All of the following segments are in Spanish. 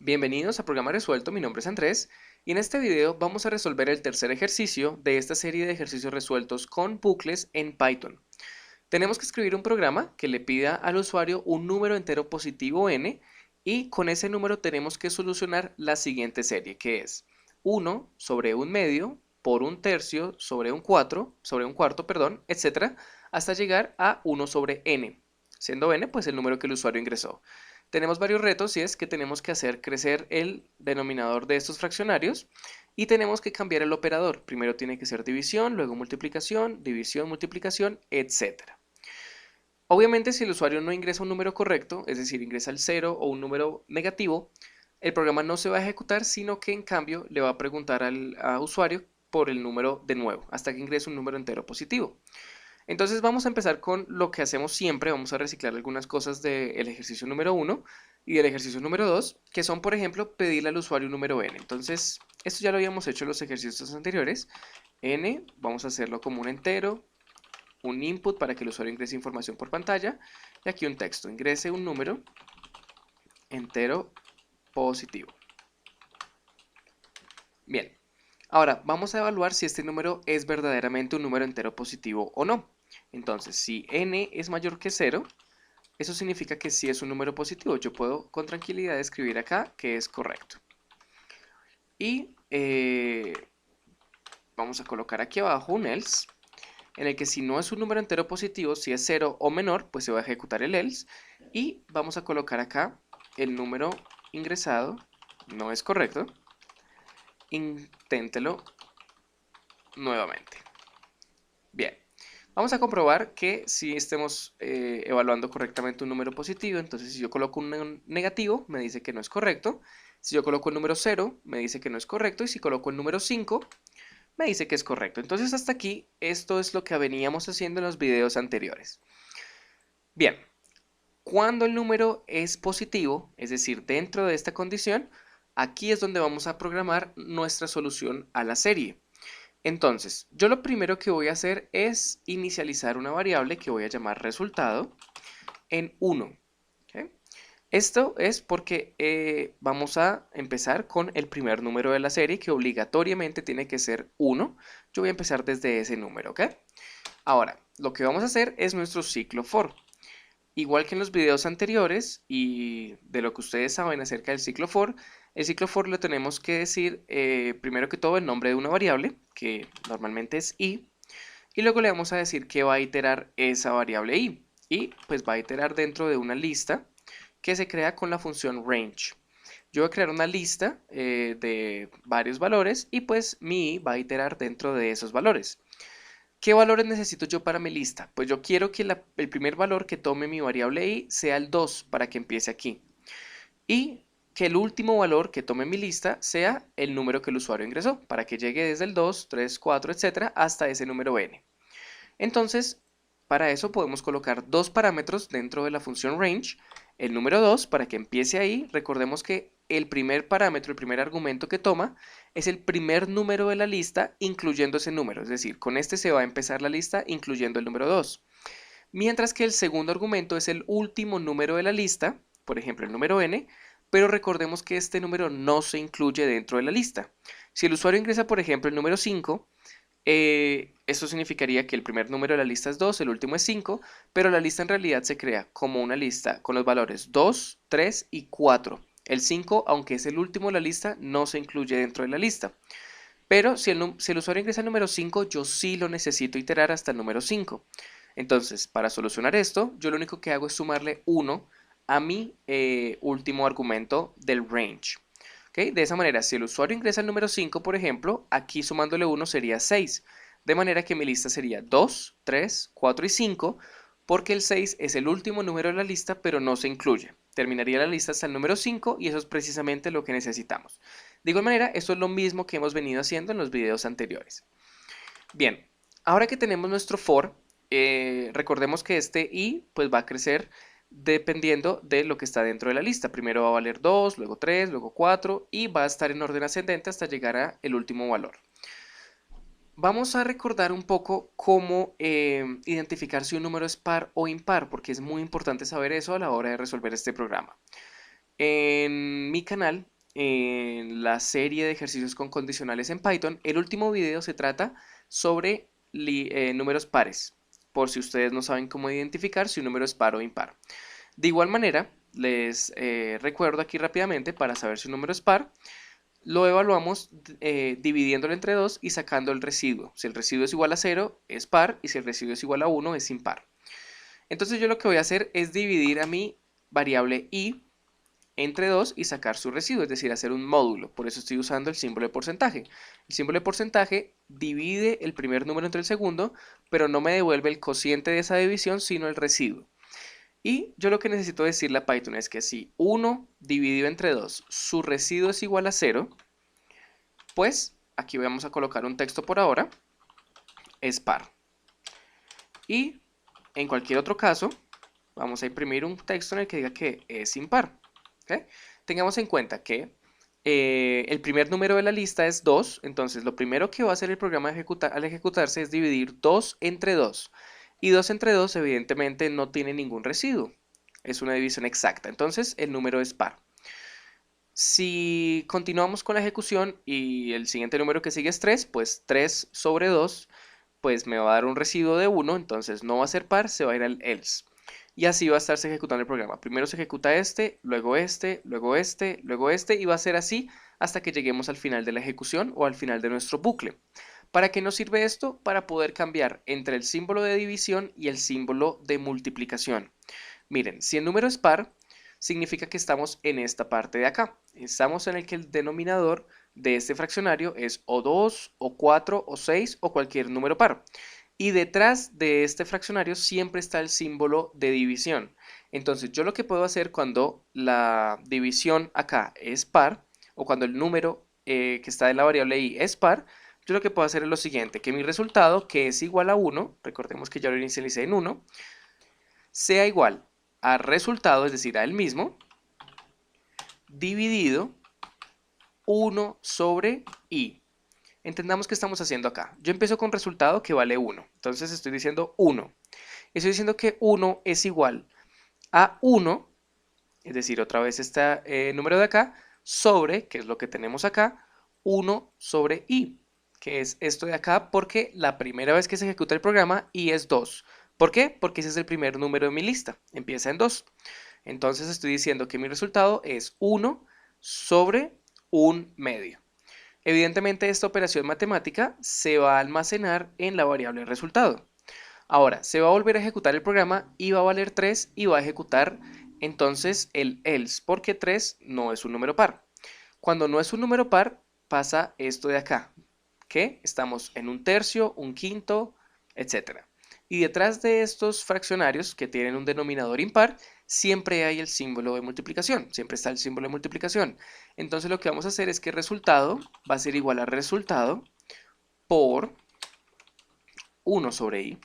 Bienvenidos a Programa Resuelto, mi nombre es Andrés y en este video vamos a resolver el tercer ejercicio de esta serie de ejercicios resueltos con bucles en Python. Tenemos que escribir un programa que le pida al usuario un número entero positivo n y con ese número tenemos que solucionar la siguiente serie, que es 1 sobre un medio por un tercio sobre un cuarto, perdón, etcétera, hasta llegar a 1 sobre n, siendo n pues el número que el usuario ingresó. Tenemos varios retos y es que tenemos que hacer crecer el denominador de estos fraccionarios y tenemos que cambiar el operador. Primero tiene que ser división, luego multiplicación, división, multiplicación, etcétera. Obviamente, si el usuario no ingresa un número correcto, es decir, ingresa el 0 o un número negativo, el programa no se va a ejecutar, sino que en cambio le va a preguntar al usuario por el número de nuevo, hasta que ingrese un número entero positivo. Entonces vamos a empezar con lo que hacemos siempre, vamos a reciclar algunas cosas del ejercicio número 1 y del ejercicio número 2, que son, por ejemplo, pedirle al usuario un número n. Entonces, esto ya lo habíamos hecho en los ejercicios anteriores. N, vamos a hacerlo como un entero, un input para que el usuario ingrese información por pantalla, y aquí un texto, ingrese un número entero positivo. Bien, ahora vamos a evaluar si este número es verdaderamente un número entero positivo o no. Entonces, si n es mayor que 0, eso significa que sí es un número positivo. Yo puedo con tranquilidad escribir acá que es correcto. Y vamos a colocar aquí abajo un else, en el que si no es un número entero positivo, si es 0 o menor, pues se va a ejecutar el else. Y vamos a colocar acá el número ingresado, no es correcto. Inténtelo nuevamente. Bien, vamos a comprobar que si estemos evaluando correctamente un número positivo. Entonces si yo coloco un negativo, me dice que no es correcto. Si yo coloco el número 0, me dice que no es correcto. Y si coloco el número 5, me dice que es correcto. Entonces hasta aquí, esto es lo que veníamos haciendo en los videos anteriores. Bien, cuando el número es positivo, es decir, dentro de esta condición, aquí es donde vamos a programar nuestra solución a la serie. Entonces, yo lo primero que voy a hacer es inicializar una variable que voy a llamar resultado en 1. ¿Okay? Esto es porque vamos a empezar con el primer número de la serie, que obligatoriamente tiene que ser 1. Yo voy a empezar desde ese número, ¿ok? Ahora, lo que vamos a hacer es nuestro ciclo for. Igual que en los videos anteriores y de lo que ustedes saben acerca del ciclo for, el ciclo for le tenemos que decir primero que todo el nombre de una variable, que normalmente es i, y luego le vamos a decir que va a iterar esa variable i, y pues va a iterar dentro de una lista que se crea con la función range. Yo voy a crear una lista de varios valores y pues mi i va a iterar dentro de esos valores. ¿Qué valores necesito yo para mi lista? Pues yo quiero que el primer valor que tome mi variable i sea el 2 para que empiece aquí. Y que el último valor que tome mi lista sea el número que el usuario ingresó, para que llegue desde el 2, 3, 4, etcétera, hasta ese número n. Entonces, para eso podemos colocar dos parámetros dentro de la función range. El número 2, para que empiece ahí, recordemos que el primer parámetro, el primer argumento que toma, es el primer número de la lista, incluyendo ese número. Es decir, con este se va a empezar la lista, incluyendo el número 2. Mientras que el segundo argumento es el último número de la lista, por ejemplo, el número n, pero recordemos que este número no se incluye dentro de la lista. Si el usuario ingresa, por ejemplo, el número 5, eso significaría que el primer número de la lista es 2, el último es 5, pero la lista en realidad se crea como una lista con los valores 2, 3 y 4. El 5, aunque es el último de la lista, no se incluye dentro de la lista. Pero si el usuario ingresa el número 5, yo sí lo necesito iterar hasta el número 5. Entonces, para solucionar esto, yo lo único que hago es sumarle 1 a mi último argumento del range. ¿Okay? De esa manera, si el usuario ingresa el número 5, por ejemplo, aquí sumándole 1 sería 6. De manera que mi lista sería 2, 3, 4 y 5, porque el 6 es el último número de la lista, pero no se incluye. Terminaría la lista hasta el número 5 y eso es precisamente lo que necesitamos. De igual manera, esto es lo mismo que hemos venido haciendo en los videos anteriores. Bien, ahora que tenemos nuestro for, recordemos que este i pues va a crecer dependiendo de lo que está dentro de la lista. Primero va a valer 2, luego 3, luego 4 y va a estar en orden ascendente hasta llegar al último valor. Vamos a recordar un poco cómo identificar si un número es par o impar, porque es muy importante saber eso a la hora de resolver este programa. En mi canal en la serie de ejercicios con condicionales en Python. El último video se trata sobre números pares, por si ustedes no saben cómo identificar si un número es par o impar. De igual manera, les recuerdo aquí rápidamente, para saber si un número es par, lo evaluamos dividiéndolo entre 2 y sacando el residuo. Si el residuo es igual a 0, es par, y si el residuo es igual a 1, es impar. Entonces yo lo que voy a hacer es dividir a mi variable i entre 2 y sacar su residuo, es decir, hacer un módulo. Por eso estoy usando el símbolo de porcentaje. El símbolo de porcentaje divide el primer número entre el segundo, pero no me devuelve el cociente de esa división, sino el residuo. Y yo lo que necesito decirle a Python es que si 1 dividido entre 2, su residuo es igual a 0, pues aquí vamos a colocar un texto por ahora, es par. Y en cualquier otro caso, vamos a imprimir un texto en el que diga que es impar. ¿Okay? Tengamos en cuenta que el primer número de la lista es 2, entonces lo primero que va a hacer el programa al ejecutarse es dividir 2 entre 2. Y 2 entre 2 evidentemente no tiene ningún residuo, es una división exacta, entonces el número es par. Si continuamos con la ejecución y el siguiente número que sigue es 3, pues 3 sobre 2 pues me va a dar un residuo de 1, entonces no va a ser par, se va a ir al else. Y así va a estarse ejecutando el programa. Primero se ejecuta este, luego este, luego este, luego este, y va a ser así hasta que lleguemos al final de la ejecución o al final de nuestro bucle. ¿Para qué nos sirve esto? Para poder cambiar entre el símbolo de división y el símbolo de multiplicación. Miren, si el número es par, significa que estamos en esta parte de acá. Estamos en el que el denominador de este fraccionario es o 2, o 4, o 6, o cualquier número par. Y detrás de este fraccionario siempre está el símbolo de división. Entonces yo lo que puedo hacer cuando la división acá es par, o cuando el número que está en la variable i es par, yo lo que puedo hacer es lo siguiente, que mi resultado, que es igual a 1, recordemos que ya lo inicialicé en 1, sea igual a resultado, es decir, a él mismo, dividido 1 sobre i. Entendamos qué estamos haciendo acá. Yo empiezo con resultado que vale 1. Entonces estoy diciendo 1. Estoy diciendo que 1 es igual a 1, es decir, otra vez este número de acá, sobre, que es lo que tenemos acá, 1 sobre i, que es esto de acá, porque la primera vez que se ejecuta el programa, i es 2. ¿Por qué? Porque ese es el primer número de mi lista, empieza en 2. Entonces estoy diciendo que mi resultado es 1 sobre 1 medio. Evidentemente esta operación matemática se va a almacenar en la variable resultado. Ahora, se va a volver a ejecutar el programa y va a valer 3 y va a ejecutar entonces el else, porque 3 no es un número par. Cuando no es un número par, pasa esto de acá, que estamos en un tercio, un quinto, etc. Y detrás de estos fraccionarios que tienen un denominador impar, siempre hay el símbolo de multiplicación, siempre está el símbolo de multiplicación. Entonces lo que vamos a hacer es que el resultado va a ser igual a resultado por 1 sobre i,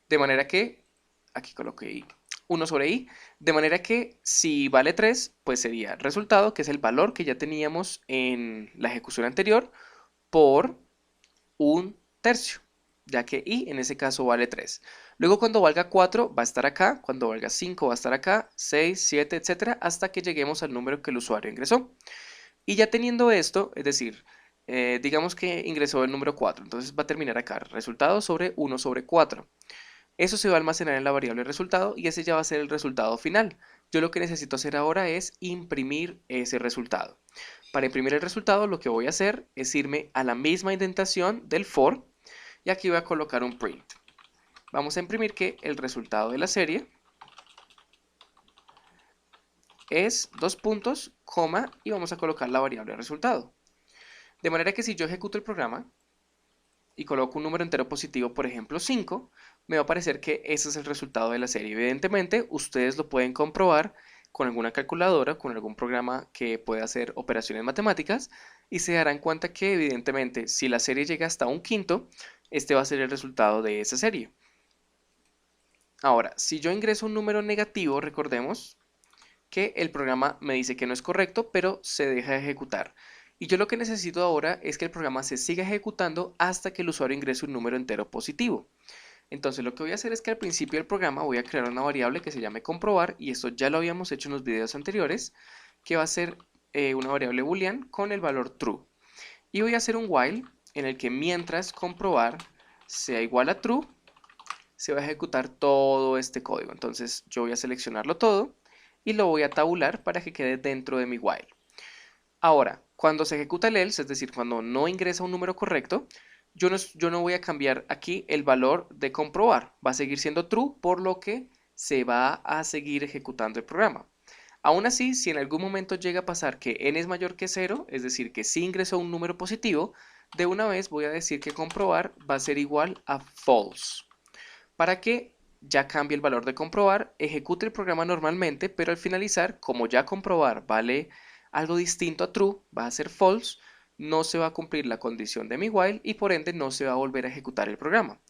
de manera que, aquí coloqué i, 1 sobre i, de manera que si vale 3, pues sería resultado, que es el valor que ya teníamos en la ejecución anterior, por un tercio, ya que i en ese caso vale 3. Luego cuando valga 4 va a estar acá, cuando valga 5 va a estar acá, 6, 7, etcétera, hasta que lleguemos al número que el usuario ingresó. Y ya teniendo esto, es decir, digamos que ingresó el número 4, entonces va a terminar acá, resultado sobre 1 sobre 4. Eso se va a almacenar en la variable resultado y ese ya va a ser el resultado final. Yo lo que necesito hacer ahora es imprimir ese resultado. Para imprimir el resultado lo que voy a hacer es irme a la misma indentación del for y aquí voy a colocar un print. Vamos a imprimir que el resultado de la serie es 2 puntos, coma, y vamos a colocar la variable resultado. De manera que si yo ejecuto el programa y coloco un número entero positivo, por ejemplo 5, me va a aparecer que ese es el resultado de la serie. Evidentemente, ustedes lo pueden comprobar con alguna calculadora, con algún programa que pueda hacer operaciones matemáticas y se darán cuenta que evidentemente si la serie llega hasta un quinto, este va a ser el resultado de esa serie. Ahora, si yo ingreso un número negativo, recordemos que el programa me dice que no es correcto, pero se deja de ejecutar. Y yo lo que necesito ahora es que el programa se siga ejecutando hasta que el usuario ingrese un número entero positivo. Entonces lo que voy a hacer es que al principio del programa voy a crear una variable que se llame comprobar, y esto ya lo habíamos hecho en los videos anteriores, que va a ser una variable boolean con el valor true. Y voy a hacer un while en el que mientras comprobar sea igual a true, se va a ejecutar todo este código. Entonces yo voy a seleccionarlo todo y lo voy a tabular para que quede dentro de mi while. Ahora, cuando se ejecuta el else, es decir, cuando no ingresa un número correcto, yo no voy a cambiar aquí el valor de comprobar. Va a seguir siendo true, por lo que se va a seguir ejecutando el programa. Aún así, si en algún momento llega a pasar que n es mayor que 0, es decir, que sí ingresó un número positivo, de una vez voy a decir que comprobar va a ser igual a false. Para que ya cambie el valor de comprobar, ejecute el programa normalmente, pero al finalizar, como ya comprobar vale algo distinto a true, va a ser false, no se va a cumplir la condición de mi while y por ende no se va a volver a ejecutar el programa.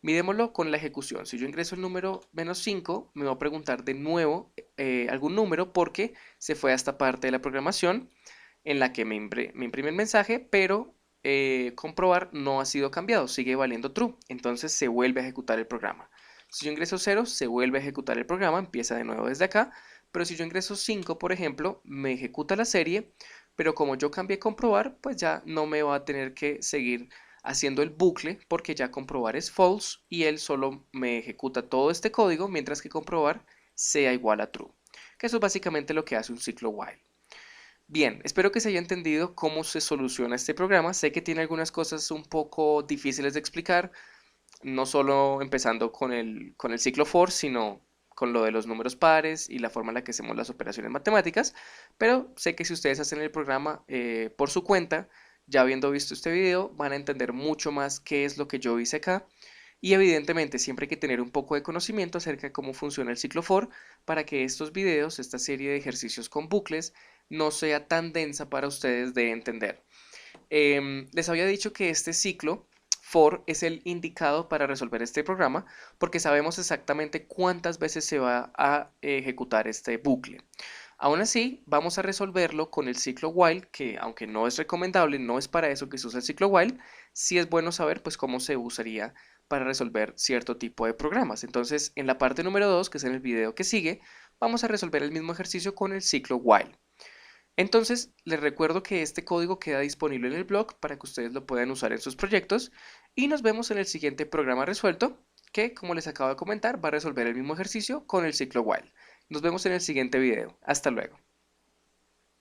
Midémoslo con la ejecución. Si yo ingreso el número -5, me va a preguntar de nuevo algún número porque se fue a esta parte de la programación en la que me imprime el mensaje, pero comprobar no ha sido cambiado, sigue valiendo true. Entonces se vuelve a ejecutar el programa. Si yo ingreso 0, se vuelve a ejecutar el programa, empieza de nuevo desde acá. Pero si yo ingreso 5, por ejemplo, me ejecuta la serie, pero como yo cambié comprobar, pues ya no me va a tener que seguir haciendo el bucle porque ya comprobar es false y él solo me ejecuta todo este código mientras que comprobar sea igual a true. Que eso es básicamente lo que hace un ciclo while. Bien, espero que se haya entendido cómo se soluciona este programa. Sé que tiene algunas cosas un poco difíciles de explicar, no solo empezando con el ciclo for, sino con lo de los números pares y la forma en la que hacemos las operaciones matemáticas, pero sé que si ustedes hacen el programa por su cuenta, ya habiendo visto este video, van a entender mucho más qué es lo que yo hice acá. Y evidentemente siempre hay que tener un poco de conocimiento acerca de cómo funciona el ciclo for para que estos videos, esta serie de ejercicios con bucles, no sea tan densa para ustedes de entender. Les había dicho que este ciclo for es el indicado para resolver este programa porque sabemos exactamente cuántas veces se va a ejecutar este bucle. Aún así, vamos a resolverlo con el ciclo while, que aunque no es recomendable, no es para eso que se usa el ciclo while, sí es bueno saber pues cómo se usaría para resolver cierto tipo de programas. Entonces, en la parte número 2, que es en el video que sigue, vamos a resolver el mismo ejercicio con el ciclo while. Entonces, les recuerdo que este código queda disponible en el blog para que ustedes lo puedan usar en sus proyectos y nos vemos en el siguiente programa resuelto, que como les acabo de comentar va a resolver el mismo ejercicio con el ciclo while. Nos vemos en el siguiente video. Hasta luego.